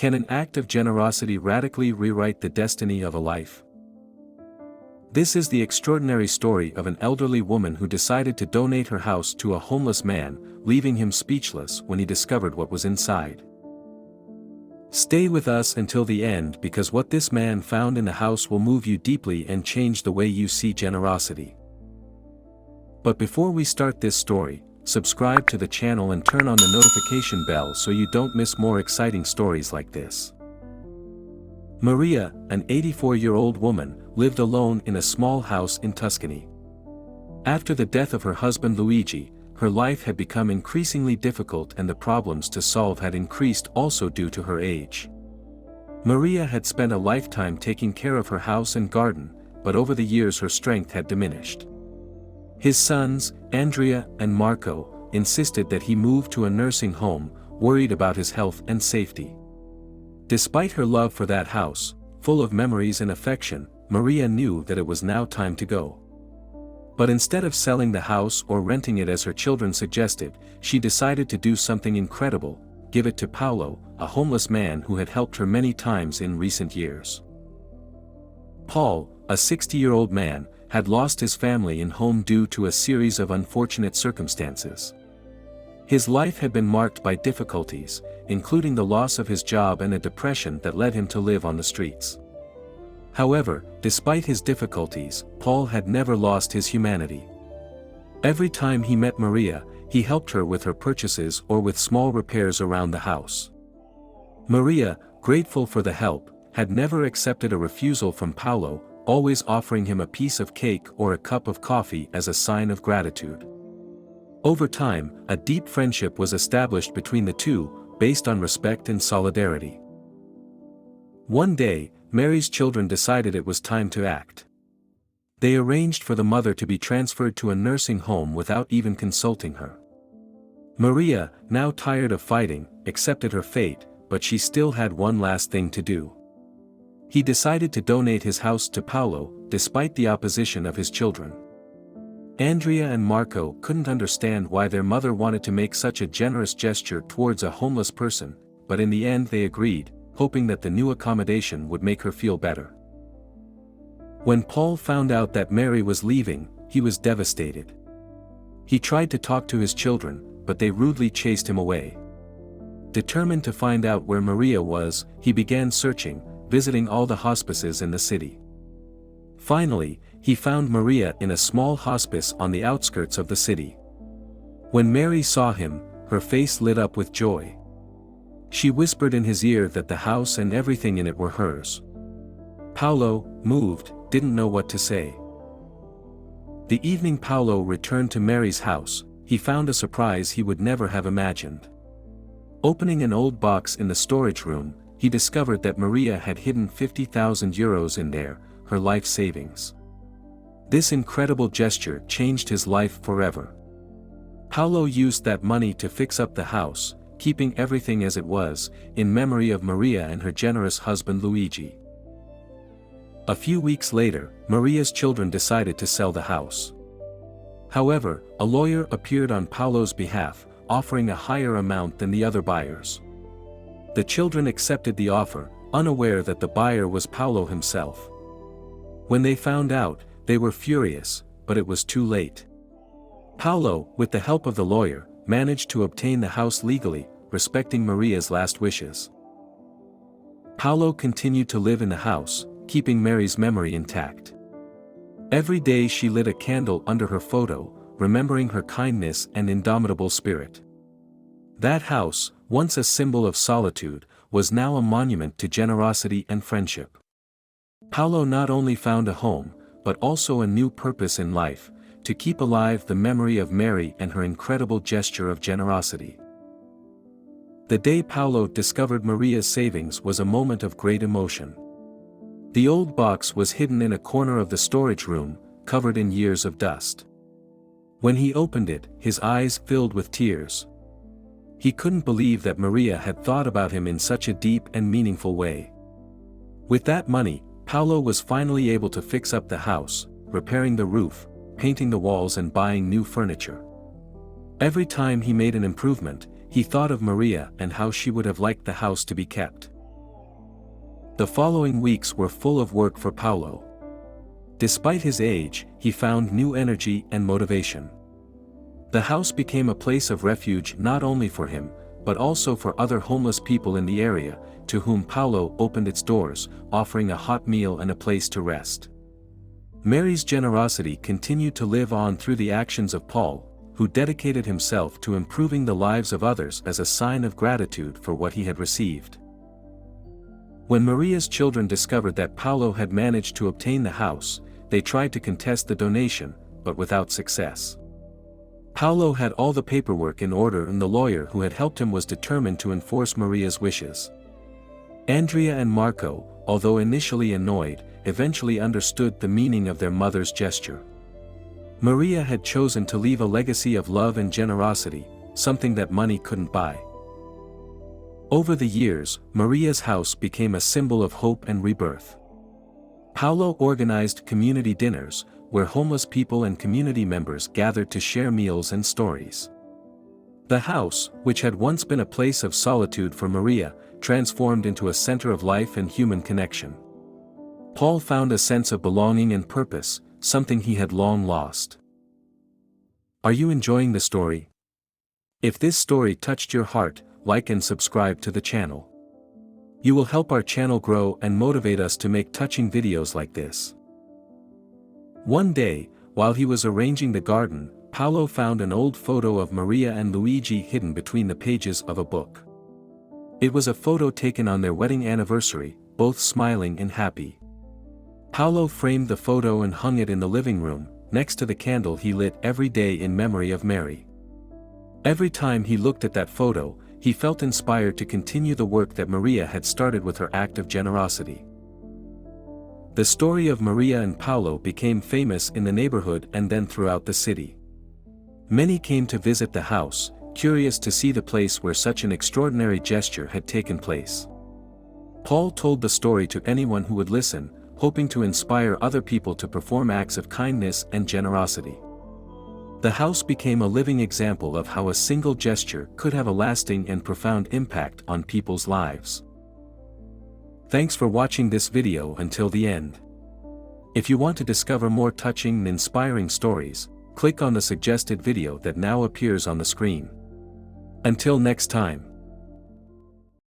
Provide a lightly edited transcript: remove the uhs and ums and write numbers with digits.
Can an act of generosity radically rewrite the destiny of a life? This is the extraordinary story of an elderly woman who decided to donate her house to a homeless man, leaving him speechless when he discovered what was inside. Stay with us until the end, because what this man found in the house will move you deeply and change the way you see generosity. But before we start this story, subscribe to the channel and turn on the notification bell so you don't miss more exciting stories like this. Maria, an 84-year-old woman, lived alone in a small house in Tuscany. After the death of her husband Luigi, her life had become increasingly difficult and the problems to solve had increased also due to her age. Maria had spent a lifetime taking care of her house and garden, but over the years her strength had diminished. His sons, Andrea and Marco, insisted that he move to a nursing home, worried about his health and safety. Despite her love for that house, full of memories and affection, Maria knew that it was now time to go. But instead of selling the house or renting it as her children suggested, she decided to do something incredible: give it to Paolo, a homeless man who had helped her many times in recent years. Paul, a 60-year-old man, had lost his family and home due to a series of unfortunate circumstances. His life had been marked by difficulties, including the loss of his job and a depression that led him to live on the streets. However, despite his difficulties, Paul had never lost his humanity. Every time he met Maria, he helped her with her purchases or with small repairs around the house. Maria, grateful for the help, had never accepted a refusal from Paolo, always offering him a piece of cake or a cup of coffee as a sign of gratitude. Over time, a deep friendship was established between the two, based on respect and solidarity. One day, Mary's children decided it was time to act. They arranged for the mother to be transferred to a nursing home without even consulting her. Maria, now tired of fighting, accepted her fate, but she still had one last thing to do. He decided to donate his house to Paolo, despite the opposition of his children. Andrea and Marco couldn't understand why their mother wanted to make such a generous gesture towards a homeless person, but in the end they agreed, hoping that the new accommodation would make her feel better. When Paul found out that Mary was leaving, he was devastated. He tried to talk to his children, but they rudely chased him away. Determined to find out where Maria was, he began searching, visiting all the hospices in the city. Finally, he found Maria in a small hospice on the outskirts of the city. When Mary saw him, her face lit up with joy. She whispered in his ear that the house and everything in it were hers. Paolo, moved, didn't know what to say. The evening Paolo returned to Mary's house, he found a surprise he would never have imagined. Opening an old box in the storage room, he discovered that Maria had hidden 50,000 euros in there, her life savings. This incredible gesture changed his life forever. Paolo used that money to fix up the house, keeping everything as it was, in memory of Maria and her generous husband Luigi. A few weeks later, Maria's children decided to sell the house. However, a lawyer appeared on Paolo's behalf, offering a higher amount than the other buyers. The children accepted the offer, unaware that the buyer was Paolo himself. When they found out, they were furious, but it was too late. Paolo, with the help of the lawyer, managed to obtain the house legally, respecting Maria's last wishes. Paolo continued to live in the house, keeping Mary's memory intact. Every day she lit a candle under her photo, remembering her kindness and indomitable spirit. That house, once a symbol of solitude, was now a monument to generosity and friendship. Paolo not only found a home, but also a new purpose in life: to keep alive the memory of Mary and her incredible gesture of generosity. The day Paolo discovered Maria's savings was a moment of great emotion. The old box was hidden in a corner of the storage room, covered in years of dust. When he opened it, his eyes filled with tears. He couldn't believe that Maria had thought about him in such a deep and meaningful way. With that money, Paolo was finally able to fix up the house, repairing the roof, painting the walls and buying new furniture. Every time he made an improvement, he thought of Maria and how she would have liked the house to be kept. The following weeks were full of work for Paulo. Despite his age, he found new energy and motivation. The house became a place of refuge not only for him, but also for other homeless people in the area, to whom Paulo opened its doors, offering a hot meal and a place to rest. Mary's generosity continued to live on through the actions of Paul, who dedicated himself to improving the lives of others as a sign of gratitude for what he had received. When Maria's children discovered that Paulo had managed to obtain the house, they tried to contest the donation, but without success. Paulo had all the paperwork in order and the lawyer who had helped him was determined to enforce Maria's wishes. Andrea and Marco, although initially annoyed, eventually understood the meaning of their mother's gesture. Maria had chosen to leave a legacy of love and generosity, something that money couldn't buy. Over the years, Maria's house became a symbol of hope and rebirth. Paulo organized community dinners, where homeless people and community members gathered to share meals and stories. The house, which had once been a place of solitude for Maria, transformed into a center of life and human connection. Paul found a sense of belonging and purpose, something he had long lost. Are you enjoying the story? If this story touched your heart, like and subscribe to the channel. You will help our channel grow and motivate us to make touching videos like this. One day, while he was arranging the garden, Paulo found an old photo of Maria and Luigi hidden between the pages of a book. It was a photo taken on their wedding anniversary, both smiling and happy. Paulo framed the photo and hung it in the living room, next to the candle he lit every day in memory of Mary. Every time he looked at that photo, he felt inspired to continue the work that Maria had started with her act of generosity. The story of Maria and Paulo became famous in the neighborhood and then throughout the city. Many came to visit the house, curious to see the place where such an extraordinary gesture had taken place. Paul told the story to anyone who would listen, hoping to inspire other people to perform acts of kindness and generosity. The house became a living example of how a single gesture could have a lasting and profound impact on people's lives. Thanks for watching this video until the end. If you want to discover more touching and inspiring stories, click on the suggested video that now appears on the screen. Until next time.